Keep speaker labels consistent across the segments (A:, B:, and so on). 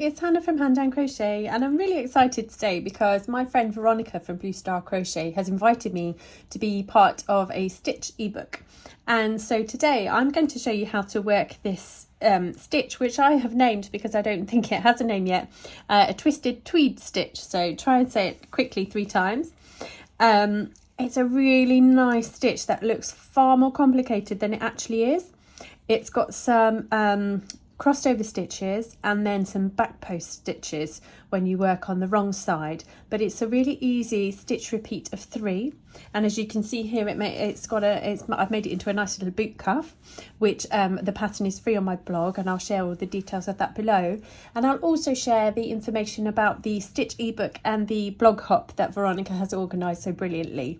A: it's Hannah from Hand and Crochet, and I'm really excited today because my friend Veronica from Blue Star Crochet has invited me to be part of a stitch ebook. And so today I'm going to show you how to work this stitch, which I have named, because I don't think it has a name yet, a Twisted Tweed Stitch. So try and say it quickly 3 times. It's a really nice stitch that looks far more complicated than it actually is. It's got some crossed over stitches and then some back post stitches when you work on the wrong side, but it's a really easy stitch repeat of 3, and as you can see here I've made it into a nice little boot cuff, which the pattern is free on my blog, and I'll share all the details of that below, and I'll also share the information about the stitch ebook and the blog hop that Veronica has organised so brilliantly.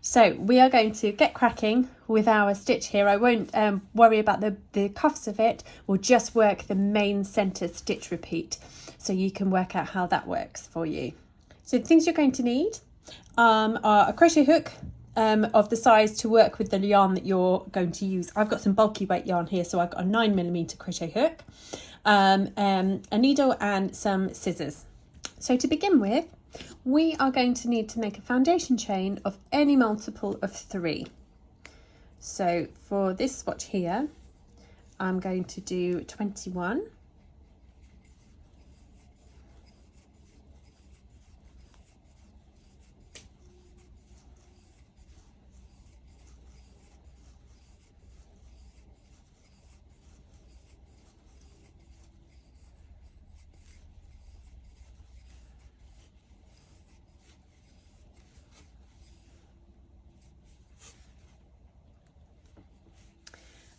A: So we are going to get cracking with our stitch here. I won't worry about the cuffs of it. We'll just work the main centre stitch repeat, so you can work out how that works for you. So the things you're going to need are a crochet hook of the size to work with the yarn that you're going to use. I've got some bulky weight yarn here, so I've got a 9mm crochet hook, a needle and some scissors. So to begin with, we are going to need to make a foundation chain of any multiple of 3. So for this swatch here, I'm going to do 21,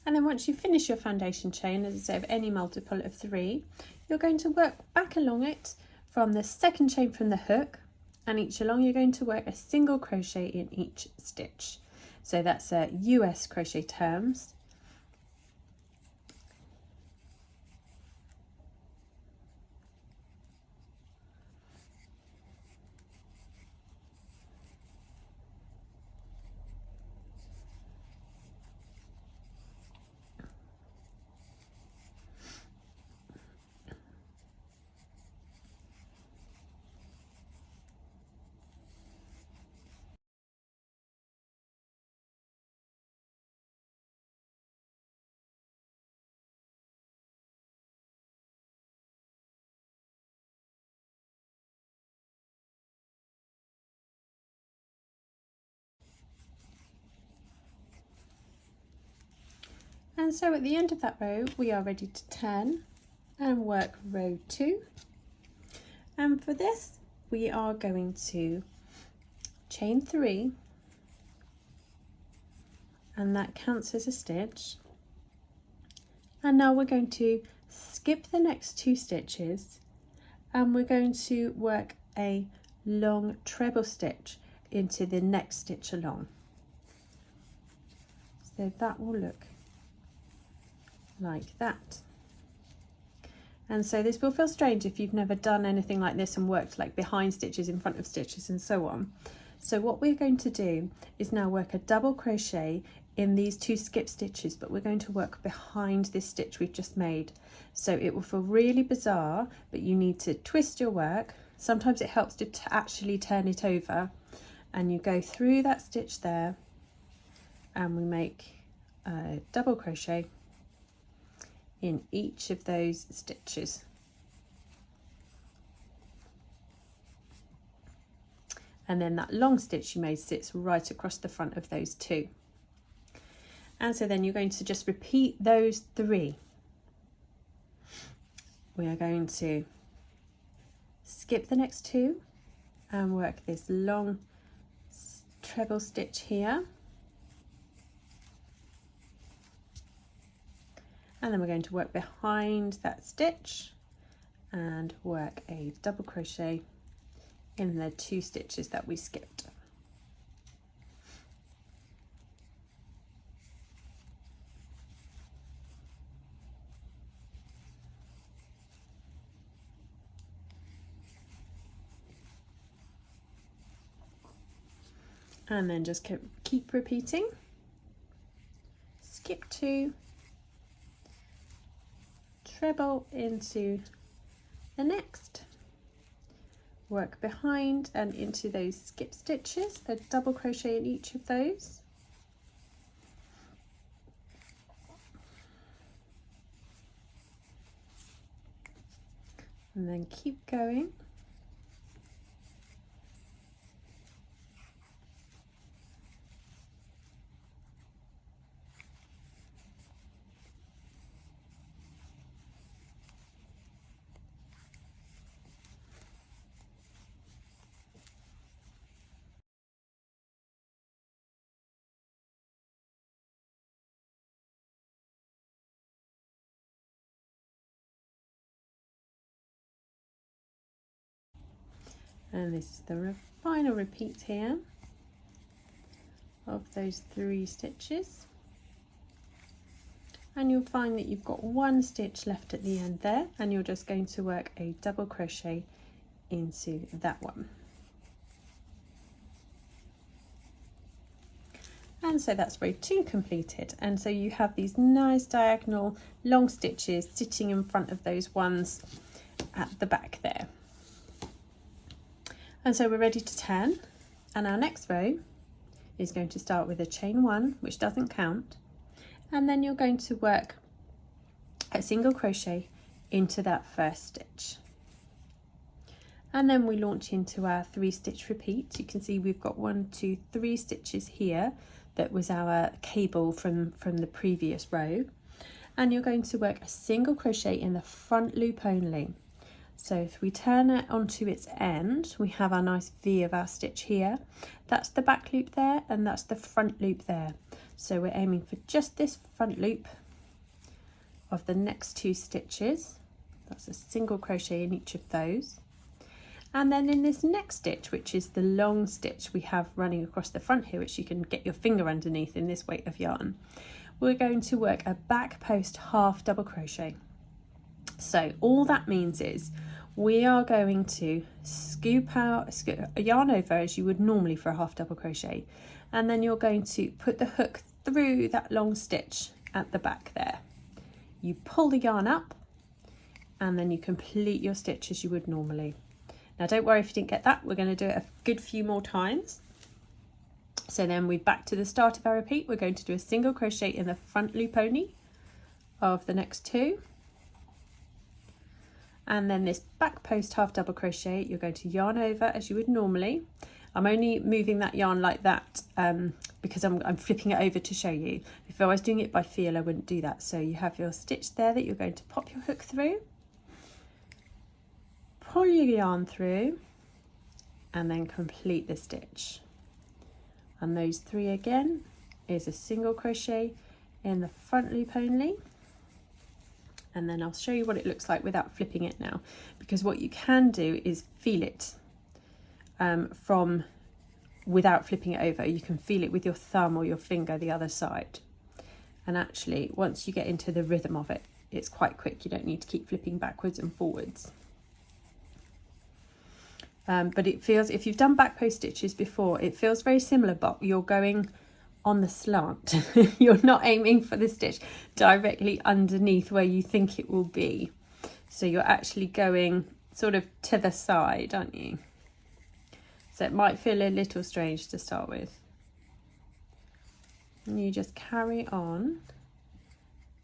A: and then once you finish your foundation chain, as I say, of any multiple of 3, you're going to work back along it from the second chain from the hook, and each along you're going to work a single crochet in each stitch. So that's US crochet terms. And so at the end of that row, we are ready to turn and work row 2. And for this, we are going to chain 3, and that counts as a stitch. And now we're going to skip the next 2 stitches, and we're going to work a long treble stitch into the next stitch along. So that will look like that. And so this will feel strange if you've never done anything like this and worked like behind stitches, in front of stitches and so on. So what we're going to do is now work a double crochet in these 2 skip stitches, but we're going to work behind this stitch we've just made. So it will feel really bizarre, but you need to twist your work. Sometimes it helps to actually turn it over, and you go through that stitch there, and we make a double crochet in each of those stitches. And then that long stitch you made sits right across the front of those 2. And so then you're going to just repeat those 3. We are going to skip the next 2 and work this long treble stitch here. And then we're going to work behind that stitch and work a double crochet in the 2 stitches that we skipped. And then just keep repeating. Skip 2, treble into the next. Work behind and into those skip stitches, a double crochet in each of those. And then keep going. And this is the final repeat here of those 3 stitches. And you'll find that you've got 1 stitch left at the end there, and you're just going to work a double crochet into that one. And so that's row 2 completed. And so you have these nice diagonal long stitches sitting in front of those ones at the back there. And so we're ready to turn, and our next row is going to start with a chain 1, which doesn't count, and then you're going to work a single crochet into that first stitch. And then we launch into our 3 stitch repeat. You can see we've got 1, 2, 3 stitches here. That was our cable from the previous row. And you're going to work a single crochet in the front loop only. So if we turn it onto its end, we have our nice V of our stitch here. That's the back loop there, and that's the front loop there. So we're aiming for just this front loop of the next 2 stitches. That's a single crochet in each of those. And then in this next stitch, which is the long stitch we have running across the front here, which you can get your finger underneath in this weight of yarn, we're going to work a back post half double crochet. So all that means is we are going to scoop a yarn over as you would normally for a half double crochet, and then you're going to put the hook through that long stitch at the back there. You pull the yarn up, and then you complete your stitch as you would normally. Now don't worry if you didn't get that, we're going to do it a good few more times. So then we're back to the start of our repeat. We're going to do a single crochet in the front loop only of the next 2. And then this back post half double crochet, you're going to yarn over as you would normally. I'm only moving that yarn like that because I'm flipping it over to show you. If I was doing it by feel, I wouldn't do that. So you have your stitch there that you're going to pop your hook through, pull your yarn through, and then complete the stitch. And those 3 again is a single crochet in the front loop only. And then I'll show you what it looks like without flipping it now, because what you can do is feel it from without flipping it over. You can feel it with your thumb or your finger the other side. And actually, once you get into the rhythm of it, it's quite quick. You don't need to keep flipping backwards and forwards. But it feels, if you've done back post stitches before, it feels very similar, but you're going on the slant. You're not aiming for the stitch directly underneath where you think it will be. So you're actually going sort of to the side, aren't you? So it might feel a little strange to start with. And you just carry on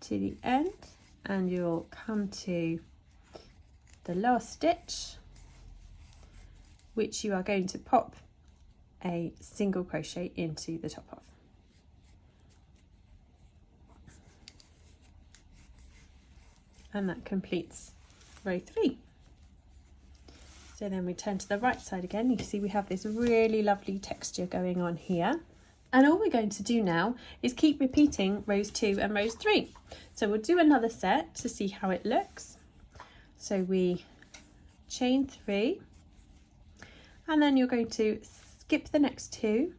A: to the end, and you'll come to the last stitch, which you are going to pop a single crochet into the top of. And that completes row 3. So then we turn to the right side again. You can see we have this really lovely texture going on here. And all we're going to do now is keep repeating rows 2 and rows 3. So we'll do another set to see how it looks. So we chain 3, and then you're going to skip the next 2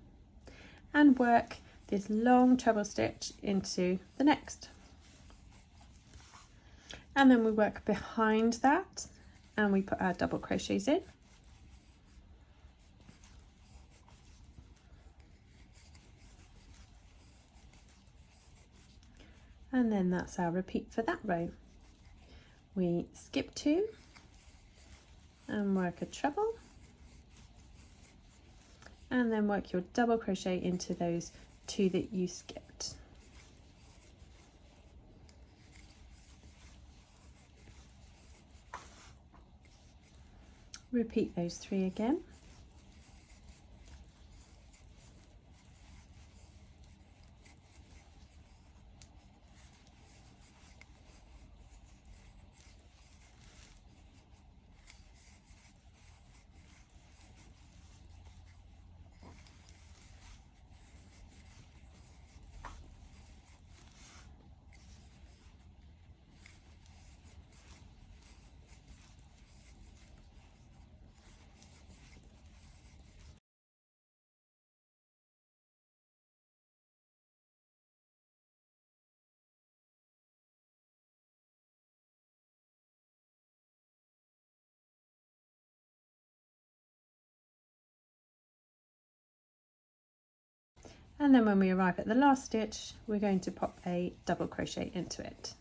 A: and work this long treble stitch into the next. And then we work behind that and we put our double crochets in. And then that's our repeat for that row. We skip 2 and work a treble, and then work your double crochet into those 2 that you skipped. Repeat those 3 again. And then when we arrive at the last stitch, we're going to pop a double crochet into it.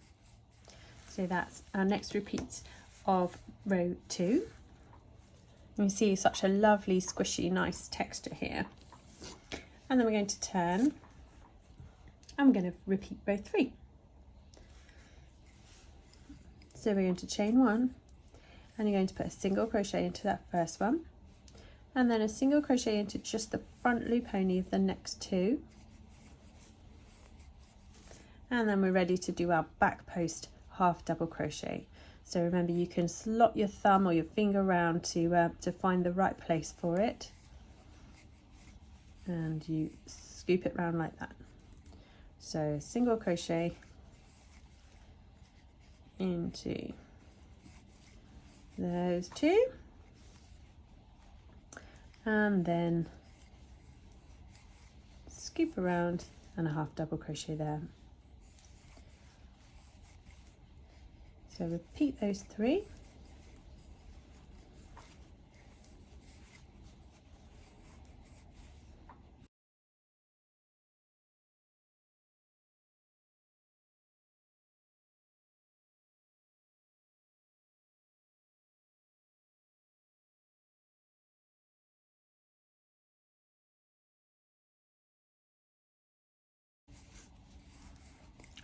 A: So that's our next repeat of row 2. You see such a lovely, squishy, nice texture here. And then we're going to turn. I'm going to repeat row 3. So we're going to chain 1, and you're going to put a single crochet into that first one, and then a single crochet into just the front loop only of the next 2, and then we're ready to do our back post half double crochet. So remember, you can slot your thumb or your finger around to find the right place for it, and you scoop it round like that. So single crochet into those 2, and then scoop around and a half double crochet there. So repeat those 3.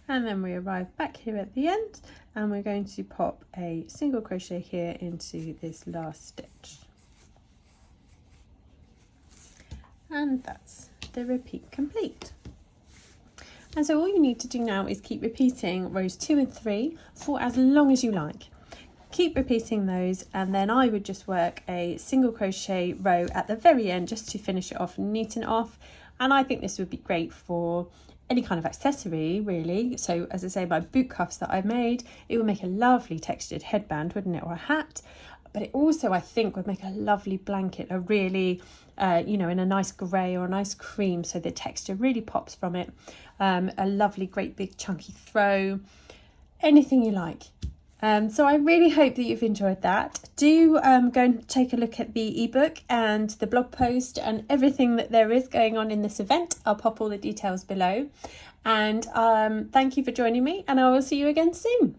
A: And then we arrive back here at the end, and we're going to pop a single crochet here into this last stitch. And that's the repeat complete. And so all you need to do now is keep repeating rows 2 and 3 for as long as you like. Keep repeating those, and then I would just work a single crochet row at the very end just to finish it off and neaten it off. And I think this would be great for any kind of accessory, really. So as I say, my boot cuffs that I made, it would make a lovely textured headband, wouldn't it, or a hat. But it also, I think, would make a lovely blanket, a really you know, in a nice grey or a nice cream, so the texture really pops from it. A lovely great big chunky throw, anything you like. So I really hope that you've enjoyed that. Do go and take a look at the ebook and the blog post and everything that there is going on in this event. I'll pop all the details below. And thank you for joining me, and I will see you again soon.